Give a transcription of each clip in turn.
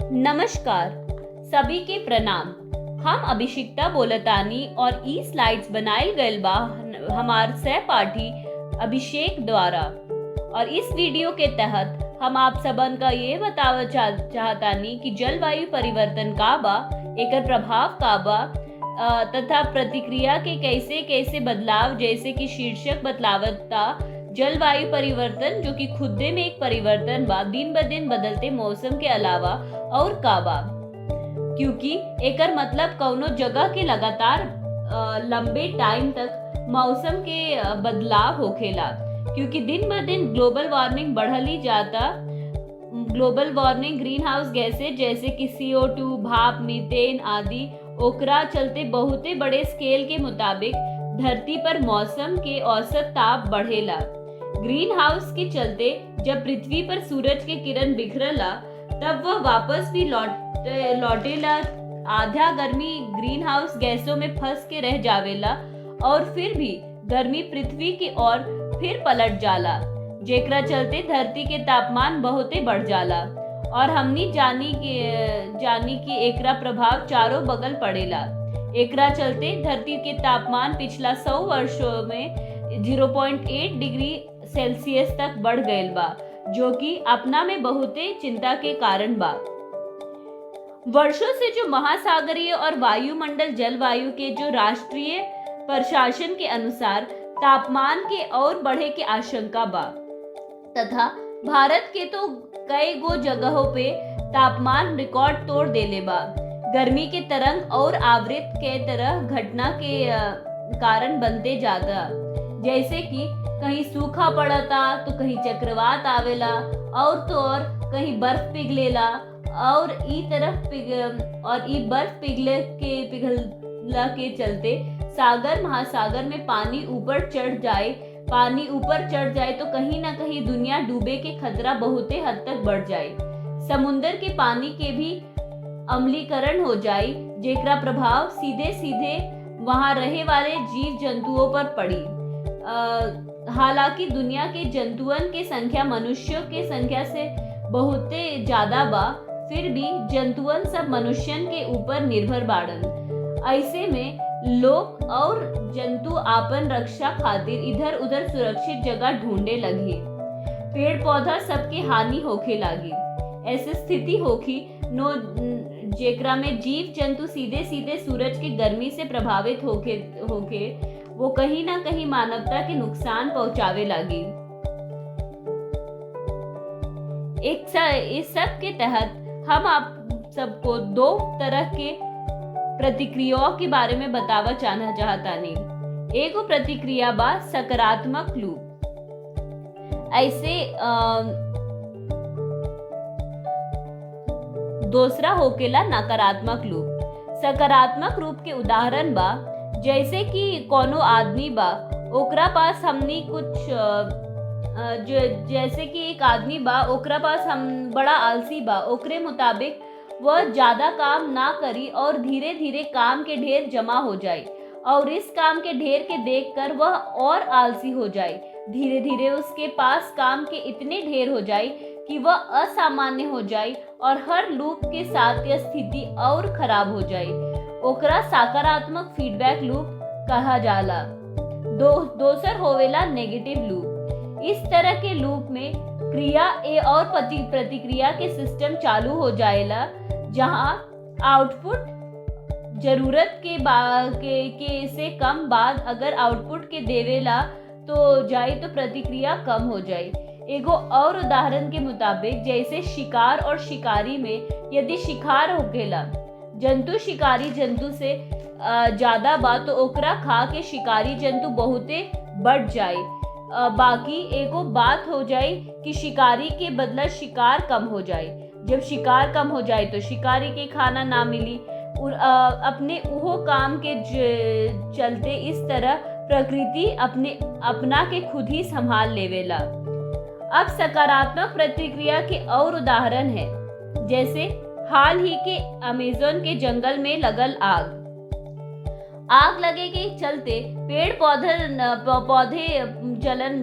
नमस्कार, सभी के प्रणाम। हम अभिषिक्ता बोलतानी और ई स्लाइड्स बनाइल गइल बा हमार सहपाठी अभिषेक द्वारा। और इस वीडियो के तहत हम आप सबन का ये बतावा चाहतानी कि जलवायु परिवर्तन का बा, एकर प्रभाव का बा तथा प्रतिक्रिया के कैसे कैसे बदलाव, जैसे कि शीर्षक बतलावता जलवायु परिवर्तन, जो कि खुदे में एक परिवर्तन बा, दिन ब दिन बदलते मौसम के अलावा और का बा, क्योंकि एकर मतलब कौनो जगह के लगातार लंबे टाइम तक मौसम के बदलाव होखेला, क्योंकि दिन ब दिन ग्लोबल वार्मिंग बढ़ली जाता। Global warming green house gases जैसे कि CO2, भाप, मीथेन आदि, ओकरा चलते बहुते बड़े स्केल के मुताबिक धरती पर मौसम के औसत ताप बढ़ेला। ग्रीन हाउस के चलते जब पृथ्वी पर सूरज के किरण बिखरला तब वह वापस भी लौटेला। आधा गर्मी ग्रीन हाउस गैसों में फंस के रह जावेला और फिर भी गर्मी पृथ्वी की ओर फिर पलट जाला, जेकरा चलते धरती के तापमान बहुते बढ़ जाला। और हमनी जानी कि एकरा प्रभाव चारों बगल पड़ेला। एकरा चलते धरती के तापमान पिछला 100 वर्षों में 0.8 डिग्री सेल्सियस तक बढ़ गयल बा, जो कि अपना में बहुते चिंता के कारण बा। वर्षों से जो महासागरीय और वायुमंडल जलवायु के जो राष्ट्रीय प्रशासन के अनुसार तापमान के और बढ़े के आशंका बा, तथा भारत के तो कई गो जगहों पे तापमान रिकॉर्ड तोड़ देले बा। गर्मी के तरंग और आवृत के तरह घटना के कारण बनते जाता, जैसे कि कहीं सूखा पड़ता तो कहीं चक्रवात आवेला, और तो और कहीं बर्फ पिघलेला, और ई बर्फ पिघला के चलते सागर महासागर में पानी ऊपर चढ़ जाए तो कहीं ना कहीं दुनिया डूबे के खतरा बहुते हद तक बढ़ जाए। समुंदर के पानी के भी अम्लीकरण हो जाए, जेकरा प्रभाव सीधे सीधे वहां रहे वाले जीव जंतुओं पर पड़ी। हालांकि दुनिया के जंतुअन के संख्या मनुष्यों के संख्या से बहुते ज्यादा बा, फिर भी जंतुअन सब मनुष्यन के ऊपर निर्भर बाड़न। ऐसे में लोग और जंतु आपन रक्षा खातिर इधर उधर सुरक्षित जगह ढूंढे लगे। पेड़ पौधा सबके हानि होखे लागी। ऐसी स्थिति होखी जेकरा में जीव जंतु सीधे सीधे सूरज की गर्मी से प्रभावित होके वो कहीं ना कहीं मानवता के नुकसान पहुंचावे लागी। इस सब के तहत हम आप सबको 2 तरह के प्रतिक्रियाओं के बारे में बतावा चाहता नहीं। एगो प्रतिक्रिया बा सकारात्मक लूप, ऐसे दूसरा होकेला नकारात्मक लूप। सकारात्मक रूप के उदाहरण बा, जैसे कि कोनो आदमी बा, ओकरा पास हमनी कुछ जैसे कि एक आदमी बा, ओकरा पास हम बड़ा आलसी बा, ओकरे मुताबिक वह ज्यादा काम ना करी और धीरे धीरे काम के ढेर जमा हो जाए, और इस काम के ढेर के देखकर वह और आलसी हो जाए। धीरे धीरे उसके पास काम के इतने ढेर हो जाए कि वह असामान्य हो जाए और हर लूप के साथ यह स्थिति और खराब हो जाए। ओकरा सकारात्मक फीडबैक लूप कहा जाला। दोसर होवेला नेगेटिव लूप। इस तरह के लूप में क्रिया और प्रतिक्रिया के सिस्टम चालू हो जाएला, जहां आउटपुट जरूरत के से कम बाद अगर आउटपुट के देवेला तो जाए तो प्रतिक्रिया कम हो जाए। एगो और उदाहरण के मुताबिक, जैसे शिकार और शिकारी में यदि शिकार होखेला, जंतु शिकारी जंतु से ज्यादा बा तो ओकरा खा के शिकारी जंतु बहुते बढ़ जाए। बाकी एगो बात हो जाए कि शिकारी के बदला शिकार कम हो जाए। जब शिकार कम हो जाए तो शिकारी के खाना ना मिली, और अपने उहो काम के चलते इस तरह प्रकृति अपना के खुद ही संभाल लेवेला। अब सकारात्मक प्रतिक्रिया के और उदाहरण है, जैसे हाल ही के अमेज़न के जंगल में लगल आग लगे के चलते पेड़ पौधे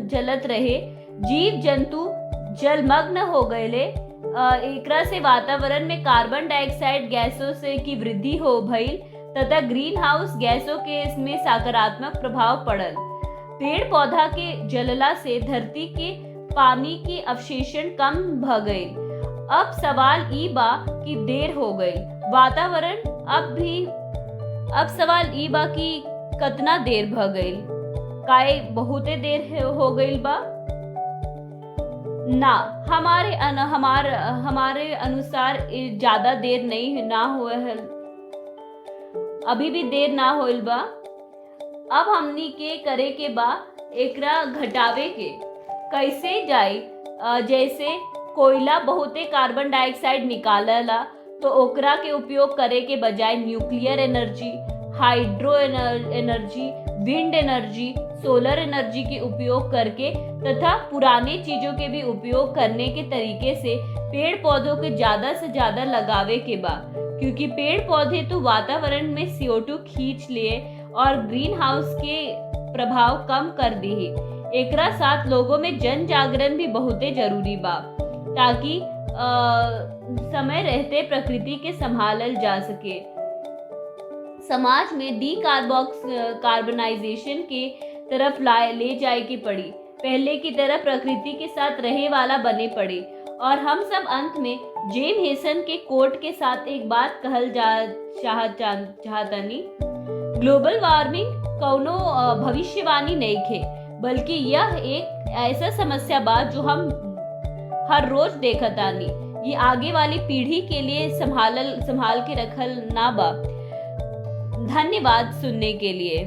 जलत रहे, जीव जंतु जलमग्न हो गए, एकरा से वातावरण में कार्बन डाइऑक्साइड गैसों से की वृद्धि हो भइल तथा ग्रीन हाउस गैसों के इसमें सकारात्मक प्रभाव पड़ल। पेड़ पौधा के जलला से धरती के पानी के अवशेषण कम भ गई। अब सवाल ई बा कि देर हो गई वातावरण अब सवाल ई बा कि कितना देर भ गई। काहे बहुते देर हो गई बा ना। हमारे अनुसार ज्यादा देर नहीं ना हुआ है, अभी भी देर ना होइल बा। अब हमनी के करे के बा एकरा घटावे के कैसे जाए। जैसे कोयला बहुते कार्बन डाइऑक्साइड निकालला, तो ओकरा के उपयोग करे के बजाय nuclear energy, hydro energy, wind energy, solar energy के उपयोग करके तथा पुराने चीजों के भी उपयोग करने के तरीके से पेड़ पौधों के ज्यादा से ज्यादा लगावे के बा। क्योंकि पेड़ पौधे तो वातावरण में CO2 खींच लिए और ग्रीन हाउस के प्रभाव कम कर दी। एकरा साथ लोगों में जन जागरण भी बहुते जरूरी बा, ताकि समय रहते प्रकृति के संभालल जा सके। समाज में कार्बनाइजेशन के तरफ ले जाए की पड़ी। पहले की तरह प्रकृति के साथ रहे वाला बने पड़े। और हम सब अंत में जेम हेसन के कोट के साथ एक बात कहल चाहतनी। ग्लोबल वार्मिंग कौनो भविष्यवाणी नहीं खे, बल्कि यह एक ऐसा समस्या बा जो हम हर रोज देखतानी। ये आगे वाली पीढ़ी के लिए संभाल के रखल ना बा। धन्यवाद सुनने के लिए।